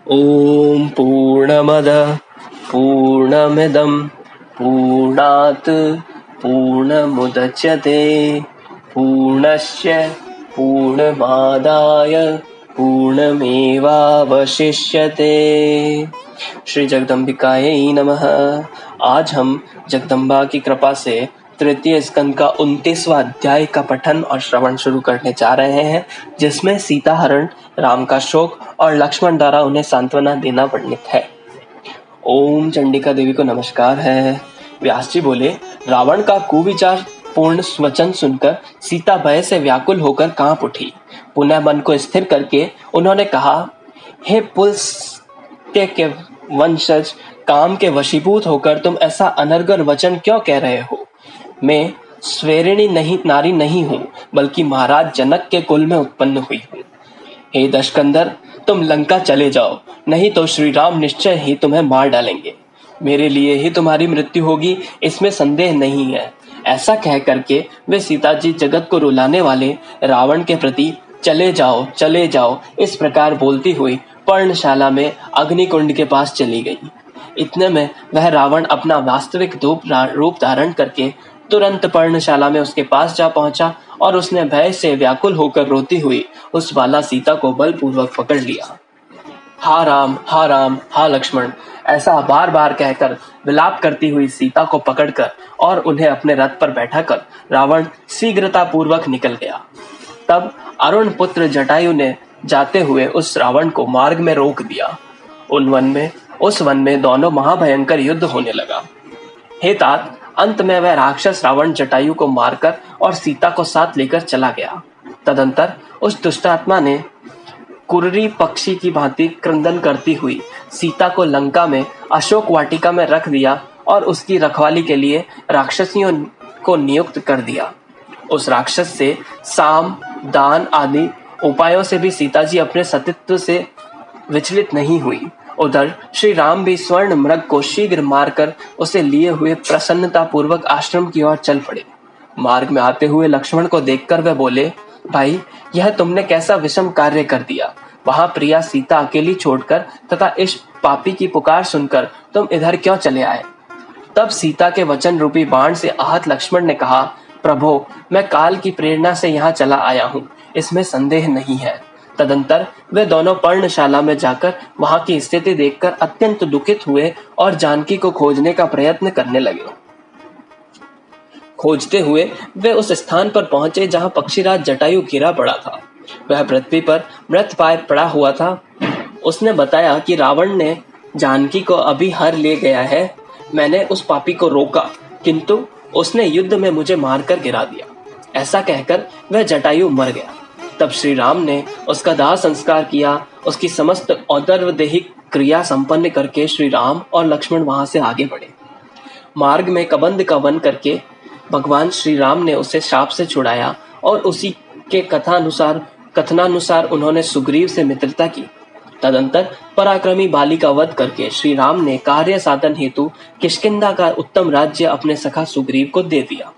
ॐ पूर्णमदः पूर्णमिदं पूर्णात् पूर्णमुदच्यते पूर्णस्य पूर्णमादाय पूर्णमेवावशिष्यते। श्री जगदम्बिकायै नमः। आज हम जगदम्बा की कृपा से तृतीय स्कंद का 29वां अध्याय का पठन और श्रवण शुरू करने जा रहे हैं, जिसमें सीता हरण, राम का शोक और लक्ष्मण द्वारा उन्हें सांत्वना देना वर्णित है। ओम चंडिका देवी को नमस्कार है। व्यास जी बोले, रावण का कुविचार पूर्ण वचन सुनकर सीता भय से व्याकुल होकर कांप उठी। पुनः मन को स्थिर करके उन्होंने कहा, हे पुलस्त्य के वंशज, काम के वशीभूत होकर तुम ऐसा अनर्गल वचन क्यों कह रहे हो? मैं स्वेरिणी नारी नहीं हूँ, बल्कि महाराज जनक के कुल में उत्पन्न हुई हूँ। हे दशकंदर, तुम लंका चले जाओ, नहीं तो श्री राम निश्चय ही तुम्हें मार डालेंगे। मेरे लिए ही तुम्हारी मृत्यु होगी, इसमें संदेह नहीं है। ऐसा कह करके वे सीता जी जगत को रुलाने वाले रावण के प्रति चले जाओ इस प्रकार बोलती हुई पर्णशाला में अग्निकुंड के पास चली गई। इतने में वह रावण अपना वास्तविक रूप धारण करके तुरंत पर्णशाला में उसके पास जा पहुंचा और उसने भय से व्याकुल होकर रोती हुई उस बाला सीता को बलपूर्वक पकड़ लिया। हा राम, हा लक्ष्मण, ऐसा बार बार कहकर विलाप करती हुई सीता को पकड़कर और उन्हें अपने रथ पर बैठाकर रावण शीघ्रता पूर्वक निकल गया। तब अरुण पुत्र जटायु ने जाते हुए उस रावण को मार्ग में रोक दिया। उस वन में दोनों महाभयंकर युद्ध होने लगा। हे तात, अंत में वह राक्षस रावण जटायु को मारकर और सीता को साथ लेकर चला गया। तदंतर उस दुष्टात्मा ने कुर्री पक्षी की भांति क्रंदन करती हुई सीता को लंका में अशोक वाटिका में रख दिया और उसकी रखवाली के लिए राक्षसियों को नियुक्त कर दिया। उस राक्षस से साम, दान आदि उपायों से भी सीता जी अपने सतीत्व से विचलित नहीं हुई। उधर श्री राम भी स्वर्ण मृग को शीघ्र मारकर उसे लिए हुए प्रसन्नता पूर्वक आश्रम की ओर चल पड़े। मार्ग में आते हुए लक्ष्मण को देखकर वे बोले, भाई, यह तुमने कैसा विषम कार्य कर दिया। वहां प्रिया सीता अकेली छोड़कर तथा इस पापी की पुकार सुनकर तुम इधर क्यों चले आए? तब सीता के वचन रूपी बाण से आहत लक्ष्मण ने कहा, प्रभो, मैं काल की प्रेरणा से यहाँ चला आया हूँ, इसमें संदेह नहीं है। तदंतर वे दोनों पर्णशाला में जाकर वहां की स्थिति देखकर अत्यंत दुखित हुए और जानकी को खोजने का प्रयत्न करने लगे। खोजते हुए वे उस स्थान पर पहुंचे जहां पक्षीराज जटायु गिरा पड़ा था। वह पृथ्वी पर मृतप्राय पड़ा हुआ था। उसने बताया कि रावण ने जानकी को अभी हर ले गया है। मैंने उस पापी को रोका, किंतु उसने युद्ध में मुझे मारकर गिरा दिया। ऐसा कहकर वह जटायु मर गया। तब श्री राम ने उसका दाह संस्कार किया। उसकी समस्त औदर्वदेहिक क्रिया संपन्न करके श्री राम और लक्ष्मण वहां से आगे बढ़े। मार्ग में कबंध का वन करके भगवान श्री राम ने उसे शाप से छुड़ाया और उसी के कथनानुसार उन्होंने सुग्रीव से मित्रता की। तदंतर पराक्रमी बाली का वध करके श्री राम ने कार्य साधन हेतु किष्किंधा का उत्तम राज्य अपने सखा सुग्रीव को दे दिया।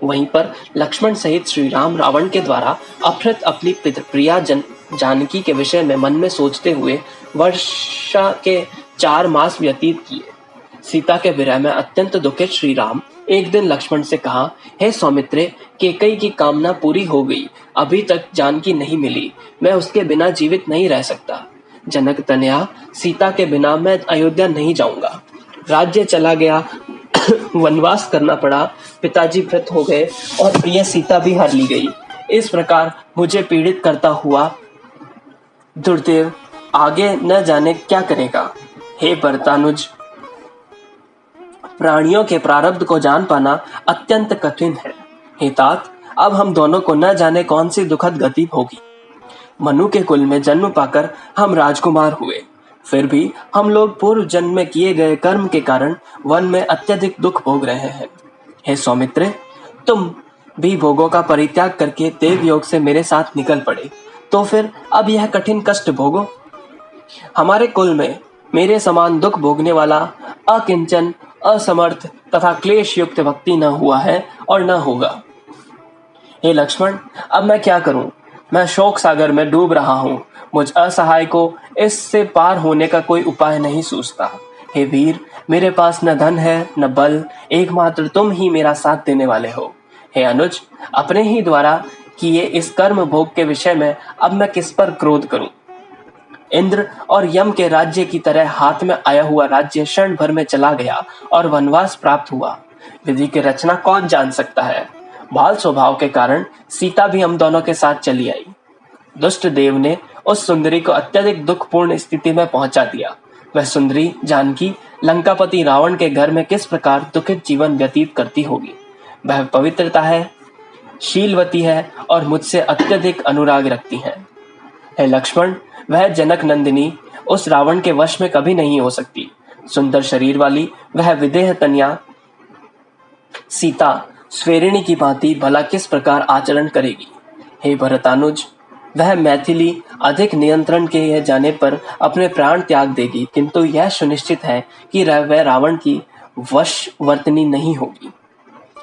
वहीं पर लक्ष्मण सहित श्री राम रावण के द्वारा अपहृत अपनी प्रिया जानकी के विषय में मन में सोचते हुए वर्षा के 4 मास व्यतीत किए। सीता के विरह में अत्यंत दुखित श्री राम एक दिन लक्ष्मण से कहा, हे सौमित्रे, कैकेयी की कामना पूरी हो गई, अभी तक जानकी नहीं मिली, मैं उसके बिना जीवित नहीं रह सकता। जनक तनया, सीता के बिना मैं अयोध्या नहीं जाऊंगा। राज्य चला गया, वनवास करना पड़ा, पिताजी मृत हो गए और प्रिय सीता भी हर ली गई। इस प्रकार मुझे पीड़ित करता हुआ दुर्देव आगे न जाने क्या करेगा। हे भरतानुज, प्राणियों के प्रारब्ध को जान पाना अत्यंत कठिन है। हे तात, अब हम दोनों को न जाने कौन सी दुखद गति होगी। मनु के कुल में जन्म पाकर हम राजकुमार हुए, फिर भी हम लोग पूर्व जन्म में किए गए कर्म के कारण वन में अत्यधिक दुख भोग रहे हैं। हे सौमित्रे, तुम भी भोगों का परित्याग करके देव योग से मेरे साथ निकल पड़े, तो फिर अब यह कठिन कष्ट भोगो। हमारे कुल में मेरे समान दुख भोगने वाला अकिंचन, असमर्थ तथा क्लेश युक्त व्यक्ति न हुआ है और न होगा। हे लक्ष्मण, अब मैं क्या करूं? मैं शोक सागर में डूब रहा हूँ। मुझ असहाय को इससे पार होने का कोई उपाय नहीं सूझता। हे वीर, मेरे पास न धन है न बल, एकमात्र तुम ही मेरा साथ देने वाले हो। हे अनुज, अपने ही द्वारा किए इस कर्म भोग के विषय में अब मैं किस पर क्रोध करूं? इंद्र और यम के राज्य की तरह हाथ में आया हुआ राज्य क्षण भर में चला गया और वनवास प्राप्त हुआ। विधि की रचना कौन जान सकता है? बाल स्वभाव के कारण सीता भी हम दोनों के साथ चली आई। दुष्ट देव ने उस सुंदरी को अत्यधिक दुखपूर्ण स्थिति में पहुंचा दिया। वह सुंदरी जानकी लंकापति रावण के घर में किस प्रकार दुखित जीवन व्यतीत करती होगी। वह पवित्रता है, शीलवती है और मुझसे अत्यधिक अनुराग रखती है। हे लक्ष्मण, वह जनक नंदिनी उस रावण के वश में कभी नहीं हो सकती। सुंदर शरीर वाली वह विदेह कन्या सीता स्वेरिणी की भांति भला किस प्रकार आचरण करेगी। हे भरतानुज, वह मैथिली अधिक नियंत्रण के यह जाने पर अपने प्राण त्याग देगी, किंतु यह सुनिश्चित है कि वह रावण की वशवर्तनी नहीं होगी।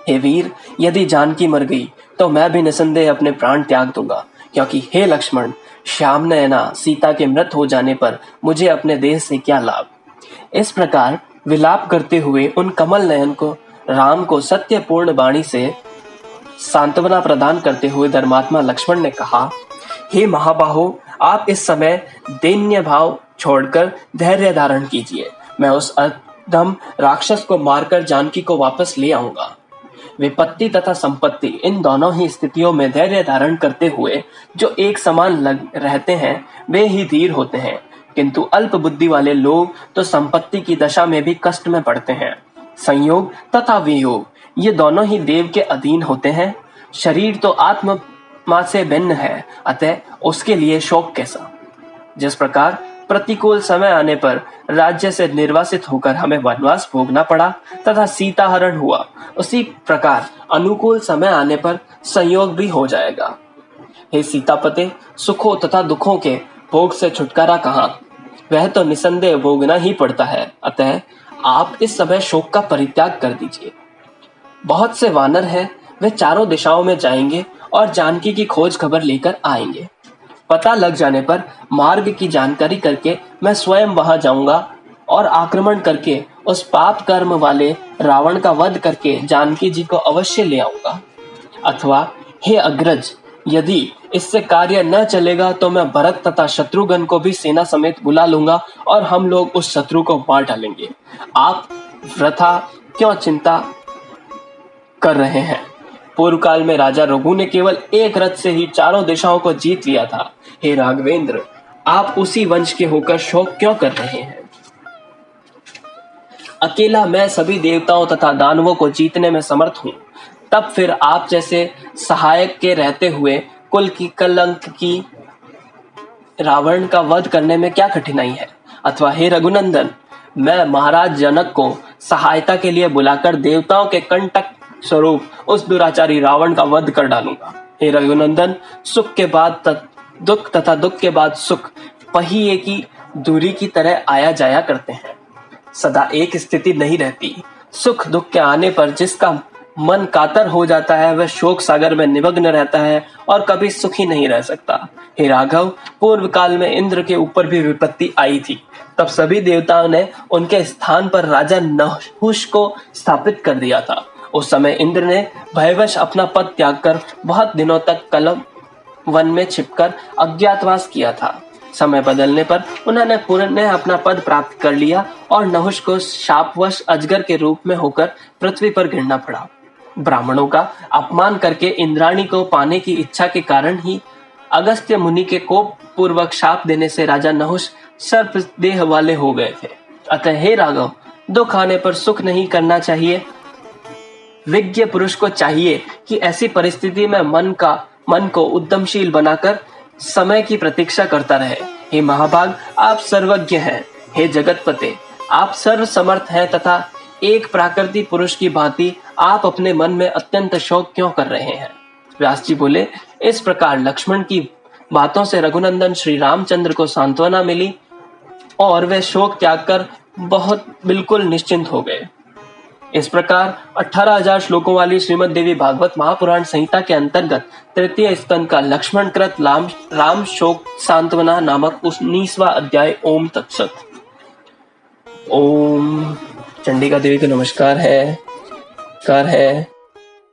हे वीर, यदि जानकी मर गई तो मैं भी निसंदेह अपने प्राण त्याग दूंगा, क्योंकि हे लक्ष्मण, श्याम नयना सीता के मृत हो जाने पर मुझे अपने देह से क्या लाभ। इस प्रकार विलाप करते हुए उन कमल नयन को राम को सत्यपूर्ण वाणी से सांत्वना प्रदान करते हुए धर्मात्मा लक्ष्मण ने कहा, हे महाबाहो, आप इस समय दैन्य भाव छोड़कर धैर्य धारण कीजिए। मैं उस अधम राक्षस को मारकर जानकी को वापस ले आऊंगा। विपत्ति तथा संपत्ति, इन दोनों ही स्थितियों में धैर्य धारण करते हुए जो एक समान लग रहते हैं वे ही धीर होते हैं, किंतु अल्प बुद्धि वाले लोग तो संपत्ति की दशा में भी कष्ट में पड़ते हैं। संयोग तथा वियोग, ये दोनों ही देव के अधीन होते हैं। शरीर तो आत्मा से भिन्न है, अतः उसके लिए शोक कैसा। जिस प्रकार प्रतिकूल समय आने पर राज्य से निर्वासित होकर हमें वनवास भोगना पड़ा तथा सीता हरण हुआ, उसी प्रकार अनुकूल समय आने पर संयोग भी हो जाएगा। हे सीतापते, सुखों तथा दुखों के भोग से छुटकारा कहाँ? वह तो निसंदेह भोगना ही पड़ता है। अतः आप इस समय शोक का परित्याग कर दीजिए। बहुत से वानर हैं, वे चारों दिशाओं में जाएंगे और जानकी की खोज खबर लेकर आएंगे। पता लग जाने पर मार्ग की जानकारी करके मैं स्वयं वहां जाऊंगा और आक्रमण करके उस पाप कर्म वाले रावण का वध करके जानकी जी को अवश्य ले आऊंगा। अथवा हे अग्रज, यदि इससे कार्य न चलेगा तो मैं भरत तथा शत्रुघ्न को भी सेना समेत बुला लूंगा और हम लोग उस शत्रु को मार डालेंगे। आप वृथा क्यों चिंता कर रहे हैं? पूर्व काल में राजा रघु ने केवल एक रथ से ही चारों दिशाओं को जीत लिया था। हे राघवेंद्र, आप उसी वंश के होकर शोक क्यों कर रहे हैं? अकेला मैं सभी देवताओं तथा दानवों को जीतने में समर्थ हूँ, तब फिर आप जैसे सहायक के रहते हुए कुल की कलंक की रावण का वध करने में क्या कठिनाई है? अथवा हे रघुनंदन, मैं महाराज जनक को सहायता के लिए बुलाकर देवताओं के कंटक स्वरूप उस दुराचारी रावण का वध कर डालूंगा। हे रघुनंदन, सुख के बाद दुख तथा दुख के बाद सुख पहिए की दूरी की तरह आया जाया करते हैं, सदा एक स्थिति नहीं रहती। सुख दुख के आने पर जिसका मन कातर हो जाता है वह शोक सागर में निमग्न रहता है और कभी सुखी नहीं रह सकता। हे राघव, पूर्व काल में इंद्र के ऊपर भी विपत्ति आई थी, तब सभी देवताओं ने उनके स्थान पर राजा नहुष को स्थापित कर दिया था। उस समय इंद्र ने भयवश अपना पद त्याग कर बहुत दिनों तक कलम वन में छिपकर अज्ञातवास किया था। समय बदलने पर उन्होंने पुनः अपना पद प्राप्त कर लिया और नहुष को शापवश अजगर के रूप में होकर पृथ्वी पर गिरना पड़ा। ब्राह्मणों का अपमान करके इंद्राणी को पाने की इच्छा के कारण ही अगस्त्य मुनि के कोप पूर्वक शाप देने से राजा नहुष सर्प देह वाले हो गए थे। अतः हे राघव, दुख आने पर सुख नहीं करना चाहिए। विज्ञ पुरुष को चाहिए कि ऐसी परिस्थिति में मन को उद्यमशील बनाकर समय की प्रतीक्षा करता रहे। हे महाभाग, आप सर्वज्ञ हैं। हे जगतपते, आप सर्व समर्थ हैं तथा एक प्राकृतिक पुरुष की भांति आप अपने मन में अत्यंत शोक क्यों कर रहे हैं? व्यास जी बोले, इस प्रकार लक्ष्मण की बातों से रघुनंदन श्री रामचंद्र को सांत्वना मिली और वे शोक त्याग कर बहुत बिल्कुल निश्चिंत हो गए। इस प्रकार 18,000 श्लोकों वाली श्रीमद् देवी भागवत महापुराण संहिता के अंतर्गत तृतीय स्कंद का लक्ष्मण कृत राम शोक सांत्वना नामक 19वां अध्याय। ओम तत्सत। ओम चंडिका देवी को नमस्कार है।